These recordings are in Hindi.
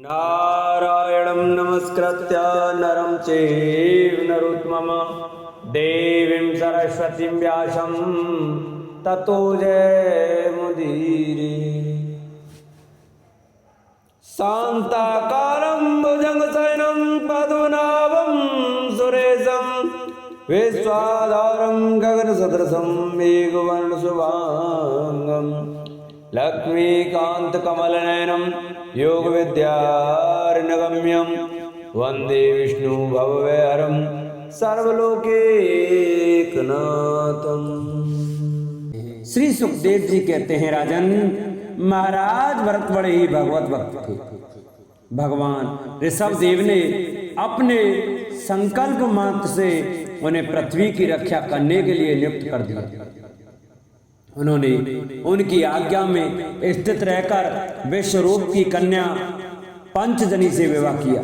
नारायणं नमस्कृत्य नरं चैव नरोत्तमं देवीं सरस्वतीं व्यासं ततो जयमुदीरये। शान्ताकारं भुजगशयनं पद्मनाभं सुरेशं विश्वाधारं गगनसदृशं मेघवर्णशुभाङ्गं लक्ष्मीकान्तकमलनयनं योगविद्यार्णगम्यं वन्दे विष्णु भवभयहरं सर्वलोकैकनाथं। श्री सुखदेव जी कहते हैं, राजन महाराज भरत बड़े ही भगवत भक्त थे। भगवान ऋषभ देव ने अपने संकल्प मात्र से उन्हें पृथ्वी की रक्षा करने के लिए नियुक्त कर दिया। उन्होंने उनकी आज्ञा में स्थित रहकर विश्वरूप की कन्या पंचजनी से विवाह किया।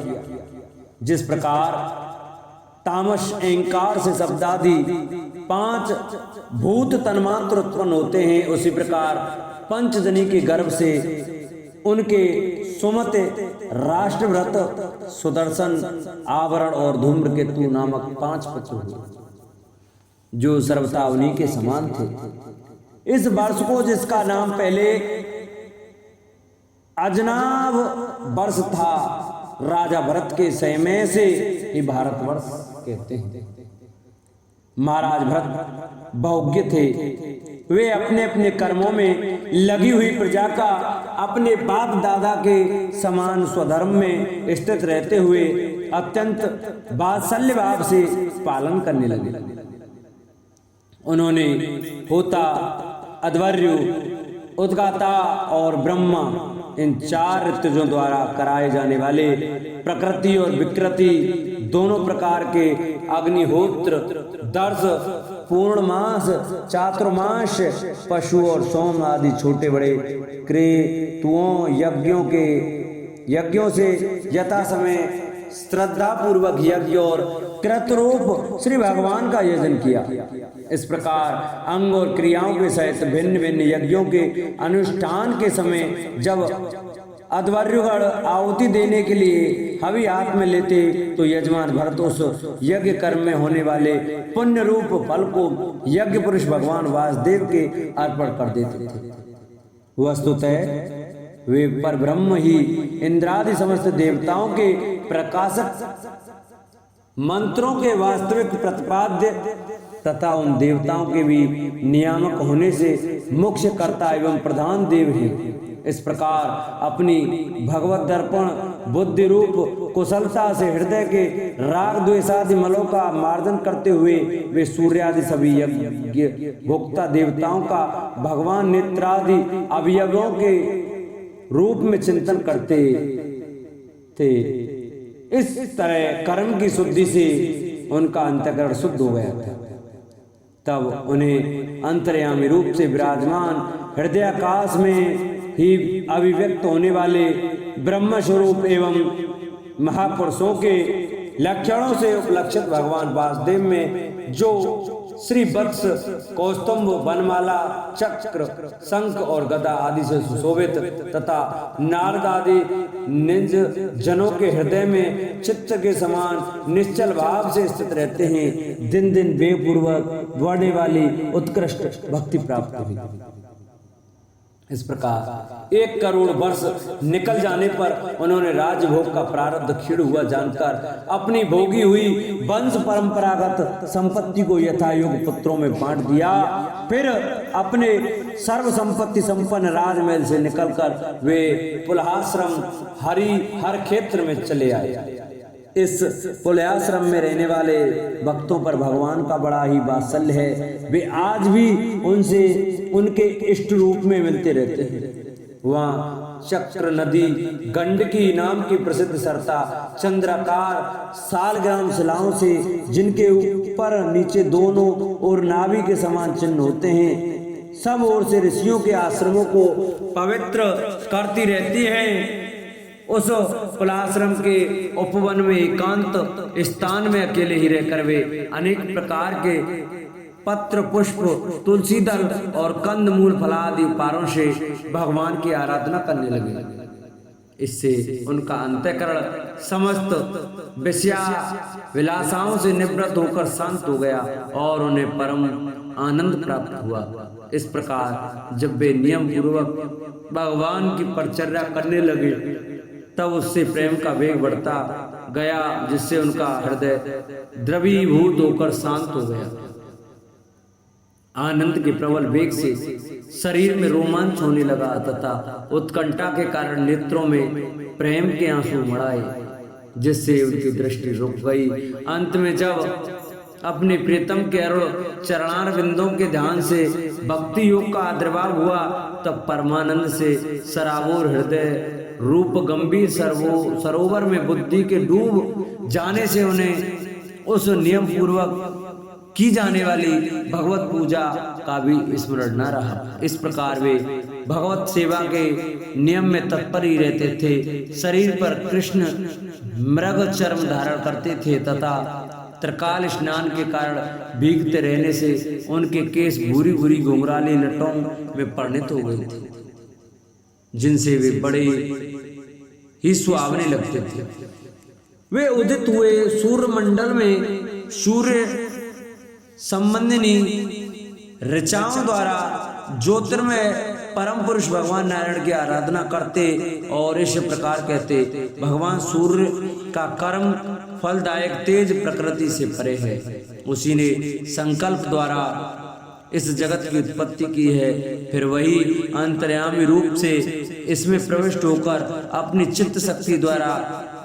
जिस प्रकार तामस अहंकार से शब्दादि 5 भूत तन्मात्र उत्पन्न होते हैं, उसी प्रकार पंचजनी के गर्भ से उनके सुमते राष्ट्रव्रत, सुदर्शन, आवरण और धूम्रकेतु नामक 5 पुत्र हुए, जो सर्वथा उन्हीं के समान थे। इस वर्ष को, जिसका नाम पहले अजनाभ वर्ष था, राजा भरत के समय से ही भारतवर्ष कहते हैं। महाराज भरत बहुज्ञ थे। वे अपने अपने कर्मों में लगी हुई प्रजा का अपने बाप दादा के समान स्वधर्म में स्थित रहते हुए अत्यंत वात्सल्य भाव से पालन करने लगे। उन्होंने होता, अध्वर्यु, उद्गाता और ब्रह्मा, इन 4 ऋतुओं द्वारा कराए जाने वाले प्रकृति और विकृति दोनों प्रकार के अग्निहोत्र, दर्श, पूर्णमास, चातुर्मास, पशु और सोम आदि छोटे बड़े क्रेतुओं यज्ञों से यथा समय श्रद्धा पूर्वक यज्ञ और कृतरूप श्री भगवान का यजन किया। इस प्रकार अंग और क्रियाओं के सहित भिन्न भिन्न यज्ञों के अनुष्ठान के समय जब अध्वर्युगण आहुति देने के लिए हवि हाथ में लेते, तो यजमान भरत उस यज्ञ कर्म में होने वाले पुण्य रूप फल को यज्ञ पुरुष भगवान वासुदेव के अर्पण कर देते थे। वस्तुतः वे परब्रह्म ही इंद्रादि समस्त देवताओं के प्रकाशक, मंत्रों के वास्तविक प्रतिपाद्य तथा उन देवताओं के भी नियामक होने से मुख्य कर्ता एवं प्रधान देव हैं। इस प्रकार अपनी भगवत दर्पण बुद्धि रूप कुशलता से हृदय के राग द्वेषादि मलों का मार्जन करते हुए वे सूर्यादि सभी यज्ञ भोक्ता देवताओं का भगवान नेत्रादि अवयवों के रूप में चिंतन करते थे। इस तरह कर्म की शुद्धि से उनका अंतःकरण शुद्ध हो गया था। तब उन्हें अंतर्यामी रूप से विराजमान हृदयाकाश में ही अभिव्यक्त होने वाले ब्रह्म स्वरूप एवं महापुरुषों के लक्षणों से उपलक्षित भगवान वासुदेव में जो श्री वत्स, कौस्तुभ, वनमाला, चक्र, शंख और गदा आदि से सुशोभित तथा नारद आदि निज जनों के हृदय में चित्त के समान निश्चल भाव से स्थित रहते हैं, दिन दिन वेगपूर्वक बढ़ने वाली उत्कृष्ट भक्ति प्राप्त हुई। इस प्रकार 1 करोड़ वर्ष निकल जाने पर उन्होंने राजभोग का प्रारब्ध क्षीण हुआ जानकर अपनी भोगी हुई वंश परंपरागत संपत्ति को यथायोग पुत्रों में बांट दिया। फिर अपने सर्व संपत्ति संपन्न राजमहल से निकलकर वे पुलहाश्रम हर क्षेत्र में चले आए। इस पुलहाश्रम में रहने वाले भक्तों पर भगवान का बड़ा ही वात्सल्य है। वे आज भी उनसे उनके इष्ट रूप में मिलते रहते हैं। वहाँ चक्र नदी, गंडकी नाम की प्रसिद्ध सरता, चंद्राकार सालग्राम शिलाओं से जिनके ऊपर नीचे दोनों और नाभि के समान चिन्ह होते हैं, सब ओर से ऋषियों के आश्रमों को पवित्र करती रहती है। उस पुलाश्रम के उपवन में एकांत स्थान में अकेले ही रहकर वे अनेक प्रकार के पत्र, पुष्प, तुलसी दल और कंद मूल फलादि उपहारों से भगवान की आराधना करने लगे। इससे उनका अंतःकरण समस्त विषया विलासाओं से निवृत्त होकर शांत हो गया और उन्हें परम आनंद प्राप्त हुआ। इस प्रकार जब वे नियम पूर्वक भगवान की परिचर्या करने लगे तब उससे प्रेम का वेग बढ़ता गया, जिससे उनका हृदय द्रवीभूत होकर शांत हो गया। आनंद के प्रबल वेग से शरीर में रोमांच होने लगा तथा उत्कंठा के कारण नेत्रों में प्रेम के आंसू मड़ाए, जिससे उनकी दृष्टि रुक गई। अंत में जब अपने प्रीतम के अरुण चरणार बिंदों के ध्यान से भक्ति योग का आविर्भाव हुआ तब परमानंद से सराबोर हृदय रूप गंभीर सरोवर में बुद्धि के डूब जाने से उन्हें उस नियम पूर्वक की जाने वाली भगवत पूजा का भी स्मरण न रहा। इस प्रकार वे भगवत सेवा के नियम में तत्पर ही रहते थे। शरीर पर कृष्ण मृग चर्म धारण करते थे तथा त्रिकाल स्नान के कारण भीगते रहने से उनके केस भूरी भूरी घुंघराली लटों में परिणत हो गए थे, जिनसे वे बड़े ही सुहावने लगते थे। वे उदित हुए सूर्य मंडल में सूर्य संबंधिनी ऋचाओं द्वारा ज्योतिर्मय परम पुरुष भगवान नारायण की आराधना करते और इस प्रकार कहते, भगवान सूर्य का कर्म फलदायक तेज प्रकृति से परे है। उसी ने संकल्प द्वारा इस जगत की उत्पत्ति की है, फिर वही अंतर्यामी रूप से इसमें प्रविष्ट होकर अपनी चित्त शक्ति द्वारा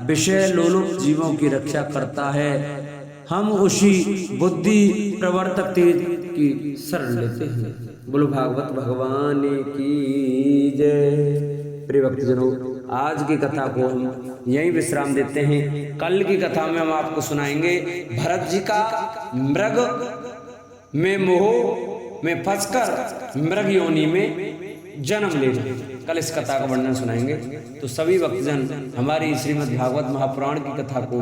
विषय लोलुप जीवों की रक्षा करता है। हम उसी बुद्धि प्रवर्तक तेज की शरण लेते हैं। बोलो भागवत भगवान की जय। प्रिय भक्तजनों, आज की कथा को हम यहीं विश्राम देते हैं। कल की कथा में हम आपको सुनाएंगे भरत जी का मृग में मोह में फंसकर मृग योनि में जन्म लेना। कल इस कथा का वर्णन सुनाएंगे। तो सभी भक्तजन हमारी श्रीमद् भागवत महापुराण की कथा को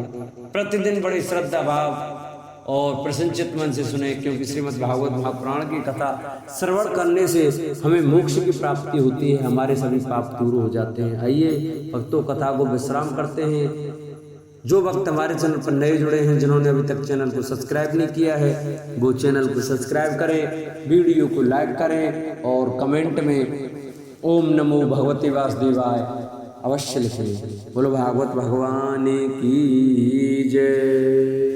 प्रतिदिन बड़े श्रद्धा भाव और प्रसन्नचित मन से सुने, क्योंकि श्रीमद् भागवत महापुराण की कथा श्रवण करने से हमें मोक्ष की प्राप्ति होती है, हमारे सभी पाप दूर हो जाते हैं। आइए भक्तों, कथा को विश्राम करते हैं। जो भक्त हमारे चैनल पर नए जुड़े हैं, जिन्होंने अभी तक चैनल को सब्सक्राइब नहीं किया है, वो चैनल को सब्सक्राइब करें, वीडियो को लाइक करें और कमेंट में ओम नमो भगवते वासुदेवाय अवश्य लिखें। बोलो भागवत भगवान की जय।